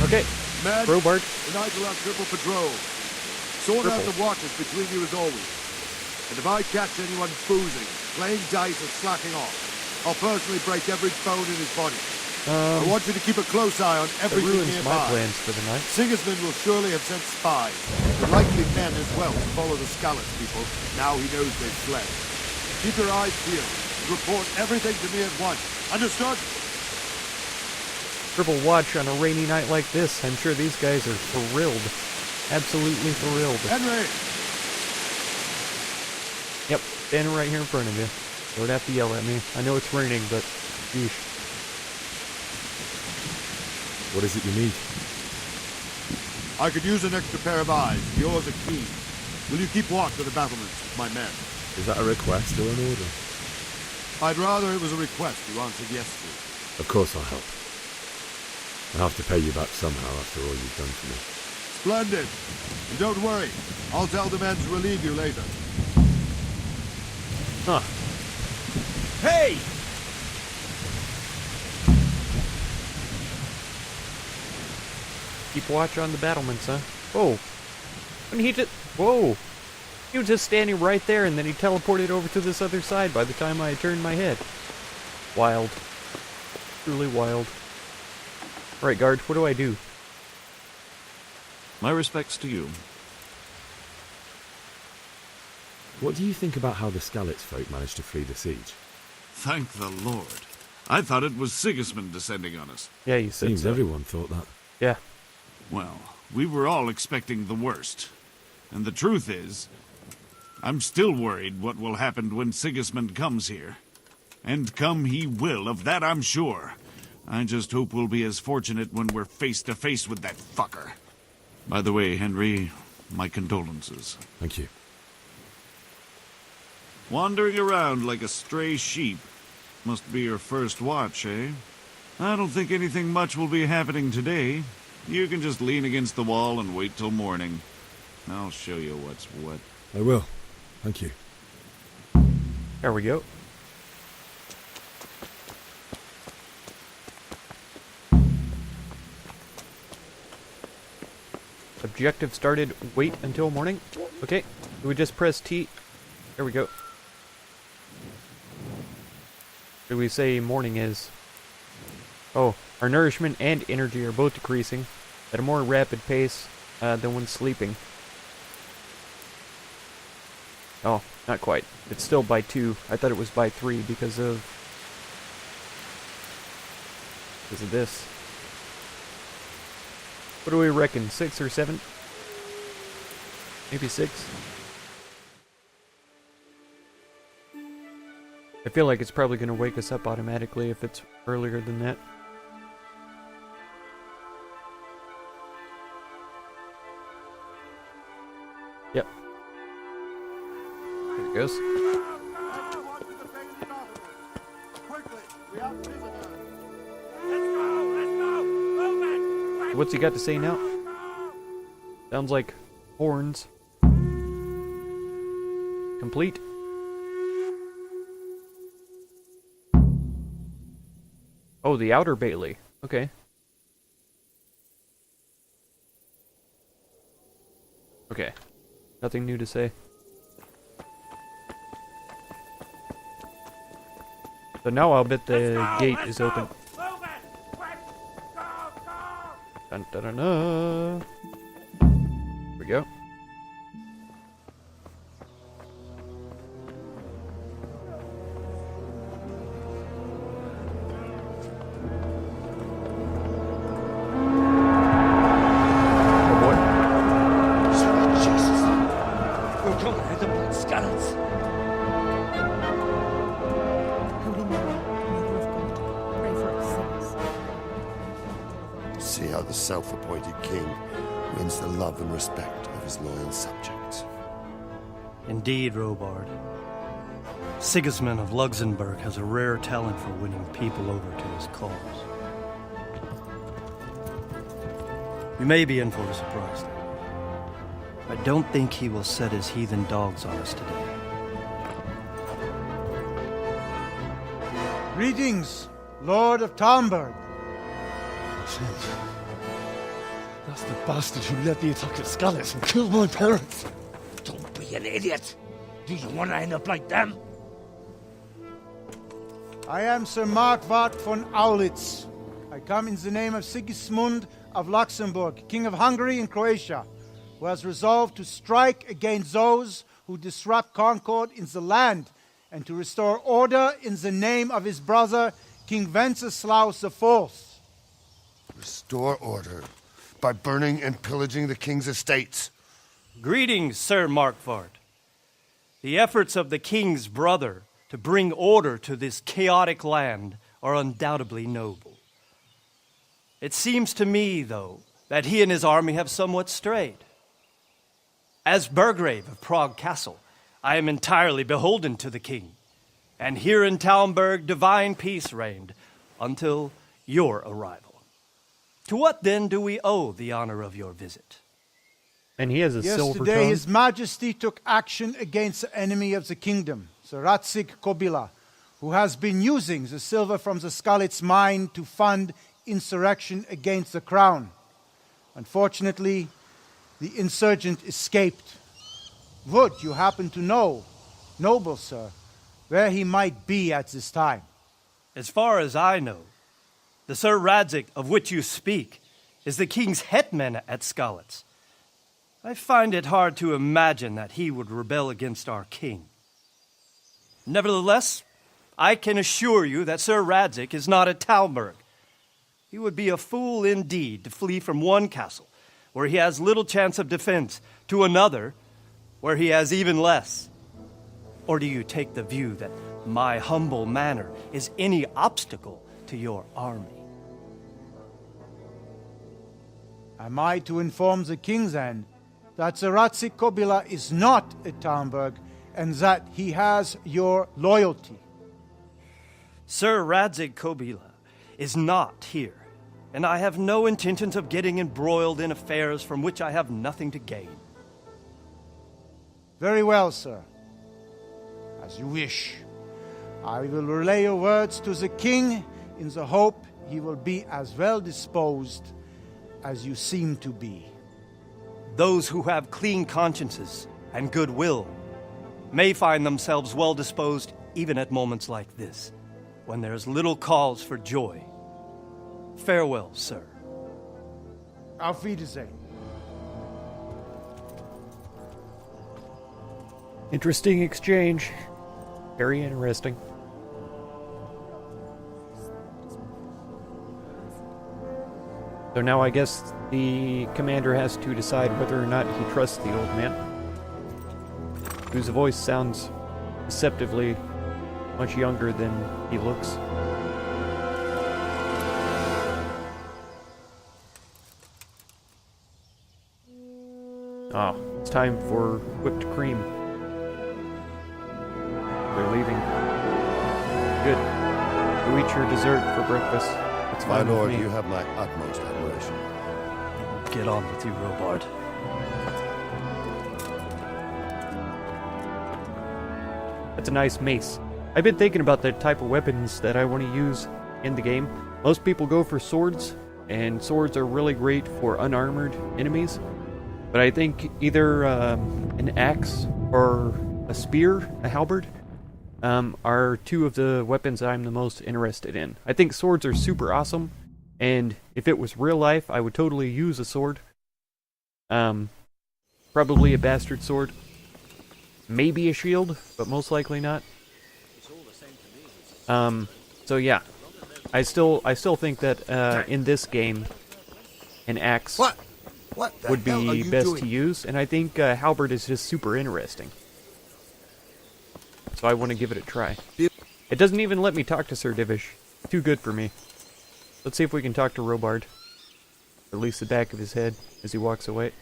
Okay. Men, Robart. tonight we'll have triple patrol. Sort out the watches between you as always. And if I catch anyone boozing, playing dice or slacking off, I'll personally break every bone in his body. I want you to keep a close eye on It everything ruins nearby. my plans for the night. Sigismund will surely have sent spies, and likely men as well, to follow the Skalitz people, now he knows they've fled. Keep your eyes peeled, and report everything to me at once. Understood? Triple watch on a rainy night like this. I'm sure these guys are thrilled. Absolutely thrilled. Henry! Yep, standing right here in front of you. Don't have to yell at me. I know it's raining, but yeesh. What is it you need? I could use an extra pair of eyes. Yours are keen. Will you keep watch of the battlements with my men? Is that a request or an order? I'd rather it was a request you answered yes to. Of course I'll help. I'll have to pay you back somehow after all you've done for me. Splendid. And don't worry. I'll tell the men to relieve you later. Huh. Hey! Keep watch on the battlements, huh? Whoa. And he just... Whoa. He was just standing right there, and then he teleported over to this other side by the time I turned my head. Wild. Truly wild. Alright, guard, what do I do? My respects to you. What do you think about how the Skalitz folk managed to flee the siege? Thank the Lord. I thought it was Sigismund descending on us. Yeah, you said Seems so. everyone thought that. Yeah. Well, we were all expecting the worst. And the truth is, I'm still worried what will happen when Sigismund comes here. And come he will, of that I'm sure. I just hope we'll be as fortunate when we're face to face with that fucker. By the way, Henry, my condolences. Thank you. Wandering around like a stray sheep. Must be your first watch, eh? I don't think anything much will be happening today. You can just lean against the wall and wait till morning. I'll show you what's what. I will. Thank you. There we go. Objective started. Wait until morning. Okay. Do we just press T? There we go. Do we say morning is? Oh, our nourishment and energy are both decreasing at a more rapid pace than when sleeping. Oh, not quite. It's still by 2. I thought it was by 3 because of this. What do we reckon? 6 or 7? Maybe 6. I feel like it's probably going to wake us up automatically if it's earlier than that. Yep. There it goes. What's he got to say now? Sounds like horns. Complete. Oh, the outer Bailey. Okay. Okay. Nothing new to say. So now I'll bet the gate is open. Dun, dun, dun, dun. Here we go. Oh boy. Sweet Jesus. We're coming with the blood Skalitz. Holy Mary, Mother of God, pray for us sinners. See how the self-appointed king wins the love and respect of his loyal subjects. Indeed, Robard. Sigismund of Luxembourg has a rare talent for winning people over to his cause. We may be in for a surprise, though. I don't think he will set his heathen dogs on us today. Greetings, Lord of Talmberg. That's the bastard who led the attack at Skalitz and killed my parents. Don't be an idiot. Do you want to end up like them? I am Sir Markwart von Aulitz. I come in the name of Sigismund of Luxembourg, King of Hungary and Croatia, who has resolved to strike against those who disrupt concord in the land and to restore order in the name of his brother, King Wenceslaus IV. Restore order by burning and pillaging the king's estates. Greetings, Sir Markwart. The efforts of the king's brother to bring order to this chaotic land are undoubtedly noble. It seems to me, though, that he and his army have somewhat strayed. As Burgrave of Prague Castle, I am entirely beholden to the king, and here in Talmberg divine peace reigned until your arrival. To what then do we owe the honor of your visit? And he has a silver Yesterday, tongue. His Majesty took action against the enemy of the kingdom, the Ratsig Kobila, who has been using the silver from the Skalitz mine to fund insurrection against the crown. Unfortunately, the insurgent escaped. Would you happen to know, noble sir, where he might be at this time? As far as I know, the Sir Radzik of which you speak is the king's hetman at Skalitz. I find it hard to imagine that he would rebel against our king. Nevertheless, I can assure you that Sir Radzik is not at Talmberg. He would be a fool indeed to flee from one castle, where he has little chance of defense, to another, where he has even less. Or do you take the view that my humble manner is any obstacle to your army? Am I to inform the king then that the Ratsig Kobila is not at Talmberg and that he has your loyalty? Sir Radzik Kobila is not here, and I have no intentions of getting embroiled in affairs from which I have nothing to gain. Very well, sir. As you wish. I will relay your words to the king in the hope he will be as well disposed as you seem to be. Those who have clean consciences and goodwill may find themselves well disposed even at moments like this, when there is little cause for joy. Farewell, sir. Auf Wiedersehen. Interesting exchange. Very interesting. So now I guess the commander has to decide whether or not he trusts the old man, whose voice sounds deceptively much younger than he looks. Oh, it's time for whipped cream. They're leaving. Good. You eat your dessert for breakfast. It's My fine lord, with me. you have my utmost admiration. Get on with you, Robard. That's a nice mace. I've been thinking about the type of weapons that I want to use in the game. Most people go for swords, and swords are really great for unarmored enemies. But I think either an axe or a spear, a halberd, are two of the weapons that I'm the most interested in. I think swords are super awesome, and if it was real life, I would totally use a sword. Probably a bastard sword. Maybe a shield, but most likely not. So yeah, I still think that in this game, an axe What the would hell are be you best doing? to use, and I think halberd is just super interesting. So I want to give it a try. It doesn't even let me talk to Sir Divish. Too good for me. Let's see if we can talk to Robard. At least the back of his head as he walks away.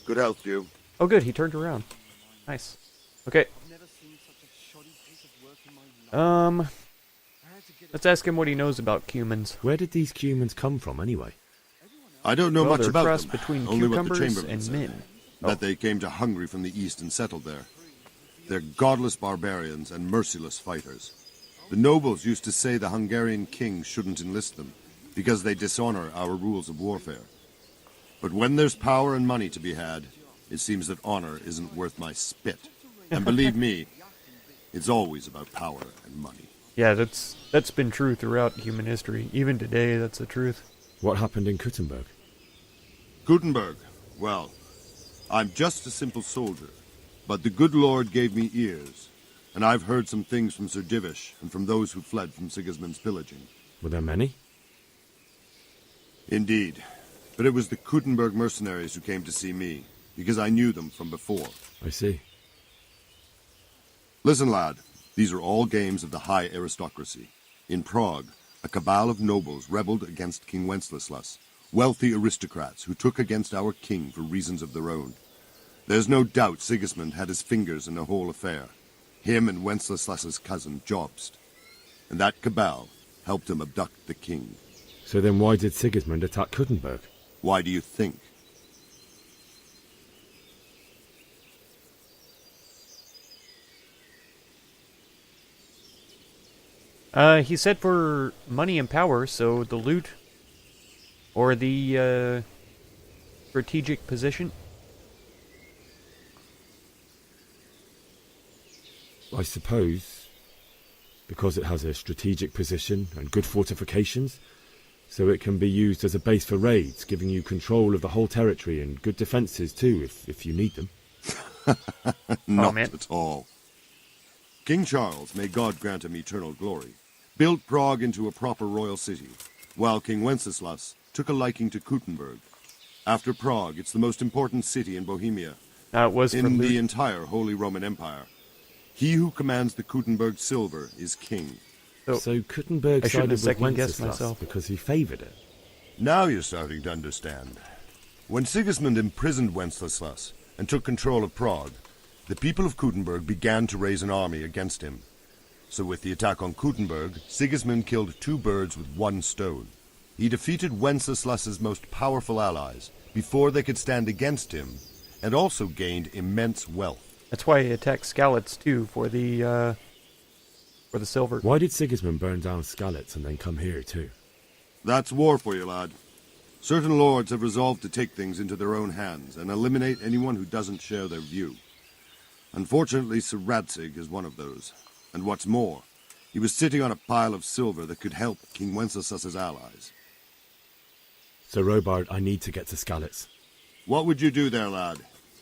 Good health to you. Oh good, he turned around. Nice. Okay. Let's ask him what he knows about cumins. Where did these humans come from, anyway? I don't know Well, much they're a about cross them. between Only what the cucumbers chamberlain and said. men. That they came to Hungary from the east and settled there. They're godless barbarians and merciless fighters. The nobles used to say the Hungarian king shouldn't enlist them, because they dishonor our rules of warfare. But when there's power and money to be had, it seems that honor isn't worth my spit. And believe me, it's always about power and money. Yeah, that's been true throughout human history. Even today, that's the truth. What happened in Kuttenberg? Gutenberg, well, I'm just a simple soldier, but the good Lord gave me ears, and I've heard some things from Sir Divish and from those who fled from Sigismund's pillaging. Were there many? Indeed, but it was the Kuttenberg mercenaries who came to see me, because I knew them from before. I see. Listen, lad, these are all games of the high aristocracy. In Prague, a cabal of nobles rebelled against King Wenceslas, wealthy aristocrats who took against our king for reasons of their own. There's no doubt Sigismund had his fingers in the whole affair. Him and Wenceslas's cousin, Jobst. And that cabal helped him abduct the king. So then why did Sigismund attack Kuttenberg? Why do you think? He said for money and power, so the loot or the strategic position. I suppose because it has a strategic position and good fortifications, so it can be used as a base for raids, giving you control of the whole territory and good defences too, if you need them. Not at all. King Charles, may God grant him eternal glory, built Prague into a proper royal city, while King Wenceslas took a liking to Kuttenberg. After Prague, it's the most important city in Bohemia, It was in the entire Holy Roman Empire. He who commands the Kuttenberg silver is king. So Kuttenberg I shouldn't have sided with second-guessed Wenceslas myself. because he favoured it. Now you're starting to understand. When Sigismund imprisoned Wenceslas and took control of Prague, the people of Kuttenberg began to raise an army against him. So with the attack on Kuttenberg, Sigismund killed two birds with one stone. He defeated Wenceslas's most powerful allies before they could stand against him, and also gained immense wealth. That's why he attacked Skalitz too, for the silver. Why did Sigismund burn down Skalitz and then come here too? That's war for you, lad. Certain lords have resolved to take things into their own hands and eliminate anyone who doesn't share their view. Unfortunately, Sir Radzig is one of those. And what's more, he was sitting on a pile of silver that could help King Wenceslas's allies. So Robard, I need to get to Skalitz. What would you do there, lad?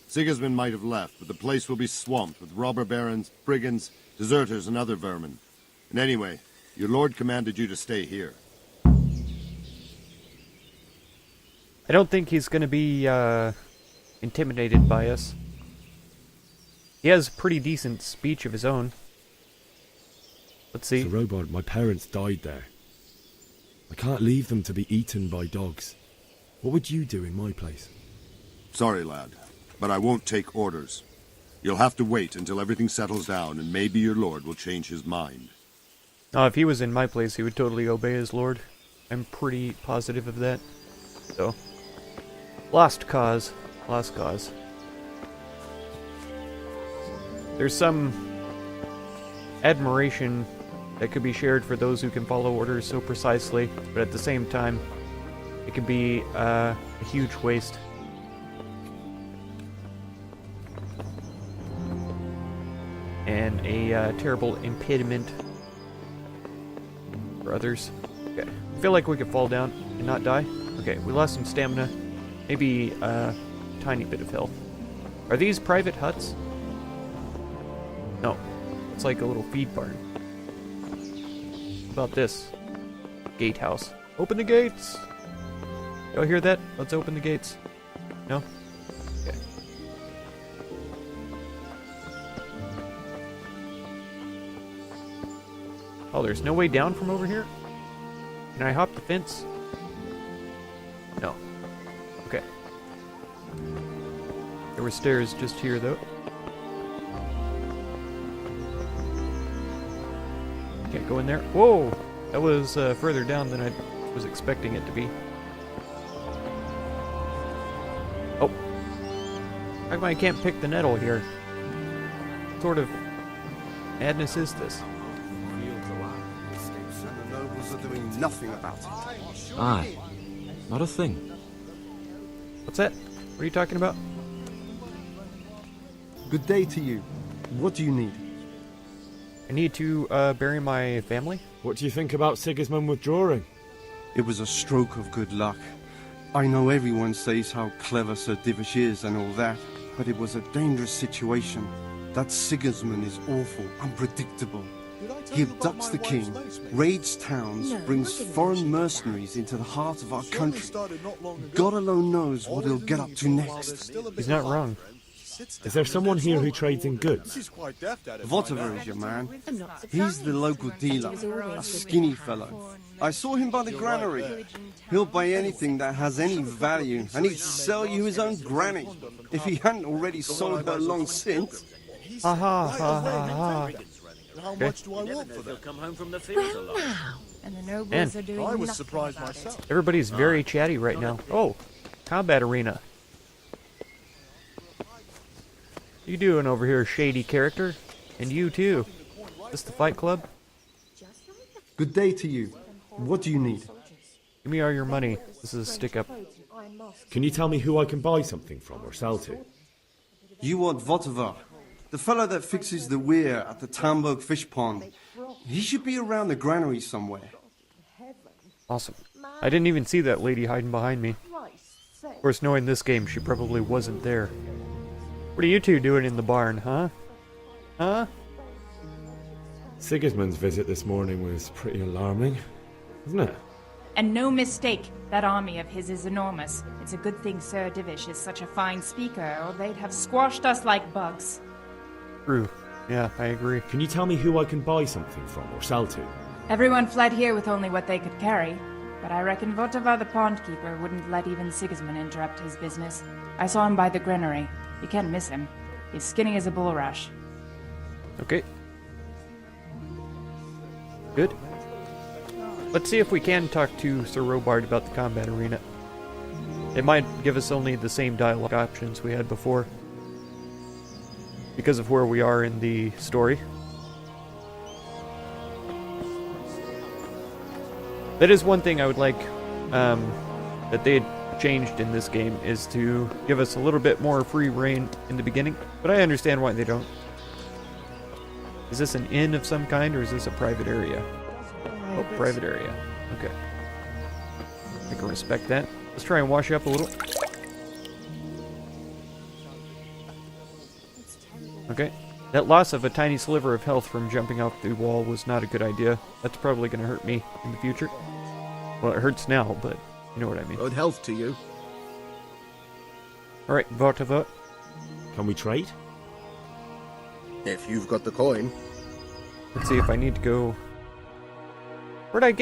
Sigismund might have left, but the place will be swamped with robber barons, brigands, deserters, and other vermin. And anyway, your lord commanded you to stay here. I don't think he's going to be intimidated by us. He has pretty decent speech of his own. Let's see. So Robard, my parents died there. I can't leave them to be eaten by dogs. What would you do in my place? Sorry, lad, but I won't take orders. You'll have to wait until everything settles down, and maybe your lord will change his mind. Oh, if he was in my place, he would totally obey his lord. I'm pretty positive of that. So, lost cause. Lost cause. There's some admiration that could be shared for those who can follow orders so precisely, but at the same time, it could be a huge waste. And a terrible impediment for others. Okay, I feel like we could fall down and not die. Okay, we lost some stamina. Maybe a tiny bit of health. Are these private huts? No. It's like a little feed barn. How about this? Gatehouse. Open the gates! Y'all hear that? Let's open the gates. No? Okay. Oh, there's no way down from over here? Can I hop the fence? No. Okay. There were stairs just here, though. Can't go in there. Whoa! That was further down than I was expecting it to be. Oh. How come I can't pick the nettle here? What sort of madness is this? And the nobles are doing nothing about it. Aye. Not a thing. What's that? What are you talking about? Good day to you. What do you need? I need to bury my family. What do you think about Sigismund withdrawing? It was a stroke of good luck. I know everyone says how clever Sir Divish is and all that, but it was a dangerous situation. That Sigismund is awful, unpredictable. He abducts the king, raids towns, brings foreign mercenaries into the heart of our country. God alone knows what he'll get up to next. He's not wrong. Is there someone here who trades in goods? Votiver is your man. He's the local dealer, a skinny fellow. I saw him by the granary. He'll buy anything that has any value, and he'd sell you his own granny, if he hadn't already sold her long since. Ha ha ha ha ha. How much do I want for them? Come home from the field a lot. And the nobles Man. are doing I was nothing surprised about myself. it. Everybody's very chatty right now. Oh, combat arena. You doing over here, shady character? And you too. Is this the Fight Club? Good day to you. What do you need? Give me all your money. This is a stick-up. Can you tell me who I can buy something from or sell to? You want Votiver, the fellow that fixes the weir at the Talmberg fish pond. He should be around the granary somewhere. Awesome. I didn't even see that lady hiding behind me. Of course, knowing this game, she probably wasn't there. What are you two doing in the barn, huh? Huh? Sigismund's visit this morning was pretty alarming, wasn't it? And no mistake, that army of his is enormous. It's a good thing Sir Divish is such a fine speaker, or they'd have squashed us like bugs. True. Yeah, I agree. Can you tell me who I can buy something from or sell to? Everyone fled here with only what they could carry, but I reckon Votivar the pondkeeper wouldn't let even Sigismund interrupt his business. I saw him by the granary. You can't miss him. He's skinny as a bulrush. Okay. Good. Let's see if we can talk to Sir Robard about the combat arena. It might give us only the same dialogue options we had before, because of where we are in the story. That is one thing I would like that they had changed in this game, is to give us a little bit more free reign in the beginning, but I understand why they don't. Is this an inn of some kind, or is this a private area? Oh, private area. Okay. I can respect that. Let's try and wash up a little. Okay. That loss of a tiny sliver of health from jumping off the wall was not a good idea. That's probably going to hurt me in the future. Well, it hurts now, but you know what I mean. Good health to you. Alright, Votivar. Can we trade? If you've got the coin. Let's see if I need to go... Where'd I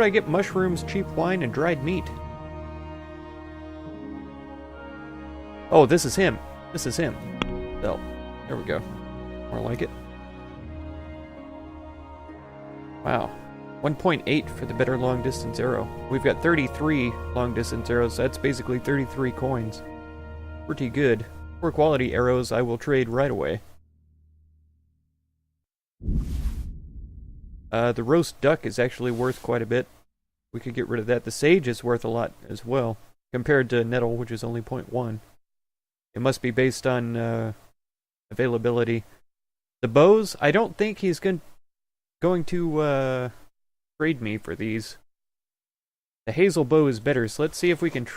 get mushrooms, cheap wine, and dried meat? Oh, this is him. This is him. Oh, there we go. More like it. Wow. 1.8 for the better long-distance arrow. We've got 33 long-distance arrows. That's basically 33 coins. Pretty good. Poor quality arrows I will trade right away. The roast duck is actually worth quite a bit. We could get rid of that. The sage is worth a lot as well, compared to nettle, which is only 0.1. It must be based on availability. The bows, I don't think he's going to trade me for these. The hazel bow is better, so let's see if we can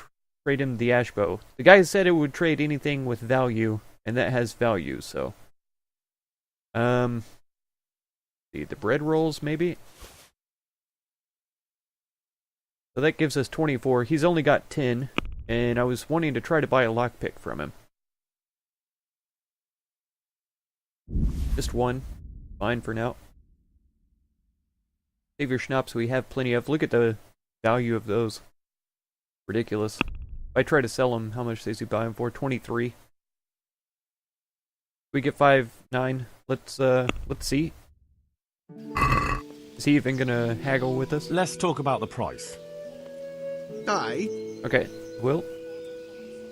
trade him the ash bow. The guy said it would trade anything with value, and that has value, so... the bread rolls, maybe? So that gives us 24. He's only got 10, and I was wanting to try to buy a lockpick from him. Just one. Fine for now. Save your schnapps we have plenty of. Look at the value of those. Ridiculous. If I try to sell them, how much does he buy them for? 23. We get 5.9. Let's see. Is he even gonna haggle with us? Let's talk about the price. Aye. Okay, well,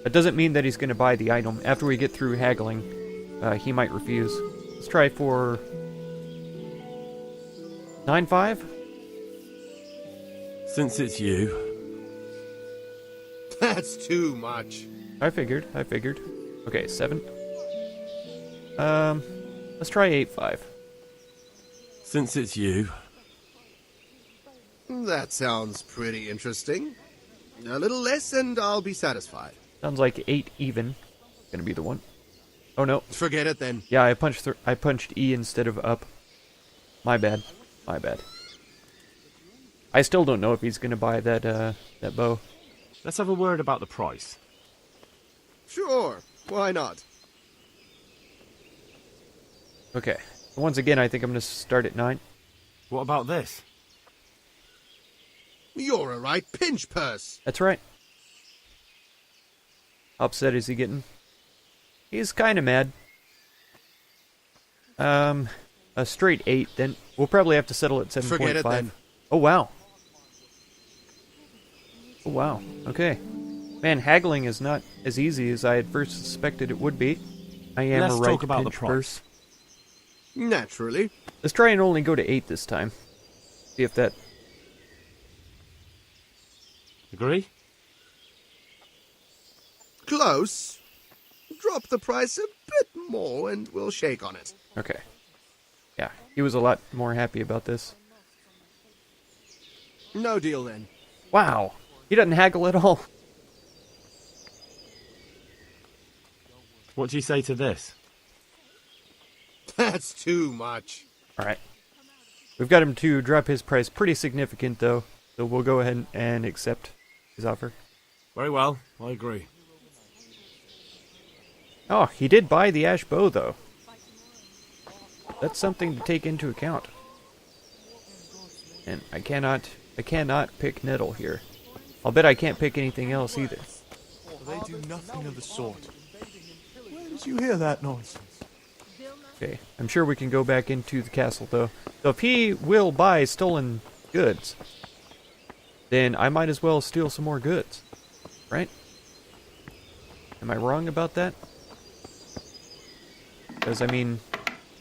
that doesn't mean that he's gonna buy the item. After we get through haggling, he might refuse. Let's try for 9.5. Since it's you. That's too much. I figured. Okay, 7. Let's try 8-5. Since it's you. That sounds pretty interesting. A little less and I'll be satisfied. Sounds like 8 even. Gonna be the one. Oh no. Forget it then. Yeah, I punched E instead of up. My bad. I still don't know if he's gonna buy that bow. Let's have a word about the price. Sure, why not? Okay. Once again, I think I'm gonna start at 9. What about this? You're a right pinch purse. That's right. How upset is he getting? He's kind of mad. A straight 8, then. We'll probably have to settle at 7.5. Forget it then. Oh, wow. Oh, wow. Okay. Man, haggling is not as easy as I had first suspected it would be. I am Let's a right talk about the pinch price. purse. Naturally. Let's try and only go to 8 this time. See if that... Agree? Close. Drop the price a bit more and we'll shake on it. Okay. Yeah, he was a lot more happy about this. No deal then. Wow. He doesn't haggle at all. What do you say to this? That's too much. Alright. We've got him to drop his price pretty significant, though. So we'll go ahead and accept his offer. Very well, I agree. Oh, he did buy the ash bow, though. That's something to take into account. And I cannot pick nettle here. I'll bet I can't pick anything else either. They do nothing of the sort. Where did you hear that nonsense? Okay, I'm sure we can go back into the castle, though. So if he will buy stolen goods, then I might as well steal some more goods. Right? Am I wrong about that? Because, I mean,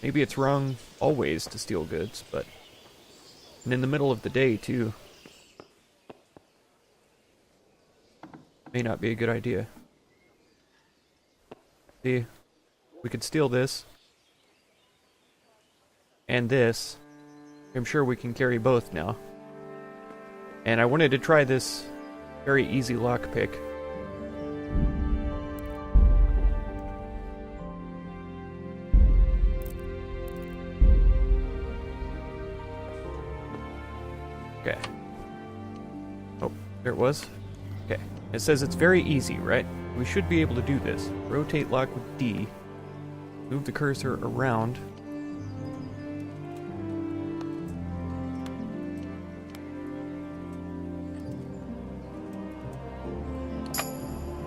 maybe it's wrong always to steal goods, but... And in the middle of the day, too. May not be a good idea. See, we could steal this. And this. I'm sure we can carry both now. And I wanted to try this very easy lockpick. Okay. Oh, there it was. Okay. It says it's very easy, right? We should be able to do this. Rotate lock with D. Move the cursor around.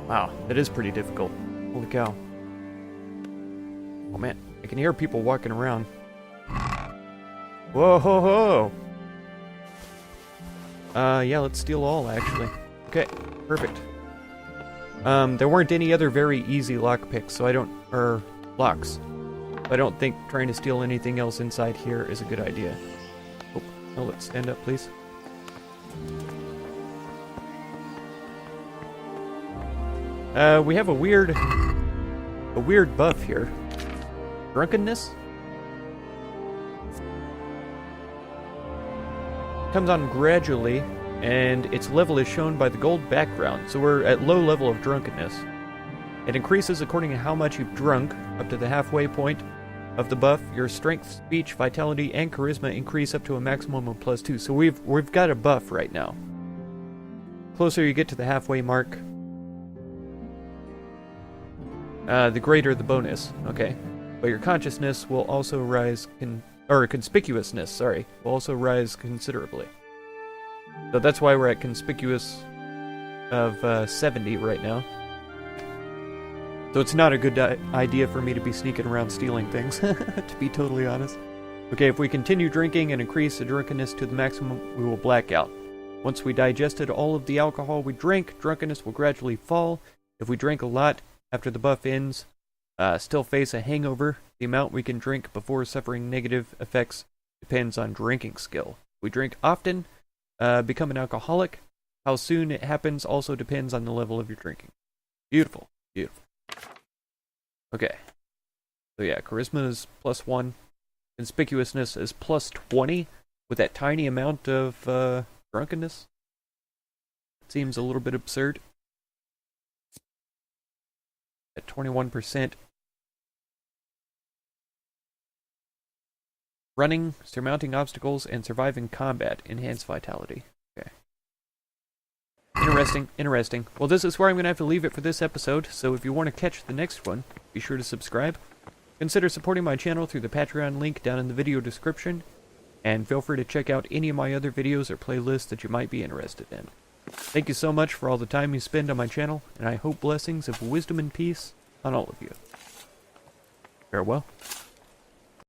Wow, that is pretty difficult. Holy cow. Oh man, I can hear people walking around. Whoa ho ho! Yeah, let's steal all, actually. Okay, perfect. There weren't any other very easy lockpicks, so I don't... or locks. I don't think trying to steal anything else inside here is a good idea. Oh, no, let's stand up, please. We have a weird buff here. Drunkenness? Comes on gradually, and its level is shown by the gold background, so we're at low level of drunkenness. It increases according to how much you've drunk, up to the halfway point of the buff. Your strength, speech, vitality, and charisma increase up to a maximum of +2. So we've got a buff right now. Closer you get to the halfway mark, the greater the bonus. Okay, but your consciousness will also rise, conspicuousness, sorry, will also rise considerably. So that's why we're at conspicuous of 70 right now. So it's not a good idea for me to be sneaking around stealing things, to be totally honest. Okay, if we continue drinking and increase the drunkenness to the maximum, we will black out. Once we digested all of the alcohol we drank, drunkenness will gradually fall. If we drink a lot after the buff ends, still face a hangover. The amount we can drink before suffering negative effects depends on drinking skill. If we drink often, Become an alcoholic. How soon it happens also depends on the level of your drinking. Beautiful. Beautiful. Okay. So yeah, charisma is +1. Conspicuousness is +20 with that tiny amount of drunkenness. Seems a little bit absurd. At 21%. Running, surmounting obstacles, and surviving combat enhance vitality. Okay. Interesting. Well, this is where I'm going to have to leave it for this episode, so if you want to catch the next one, be sure to subscribe. Consider supporting my channel through the Patreon link down in the video description, and feel free to check out any of my other videos or playlists that you might be interested in. Thank you so much for all the time you spend on my channel, and I hope blessings of wisdom and peace on all of you. Farewell.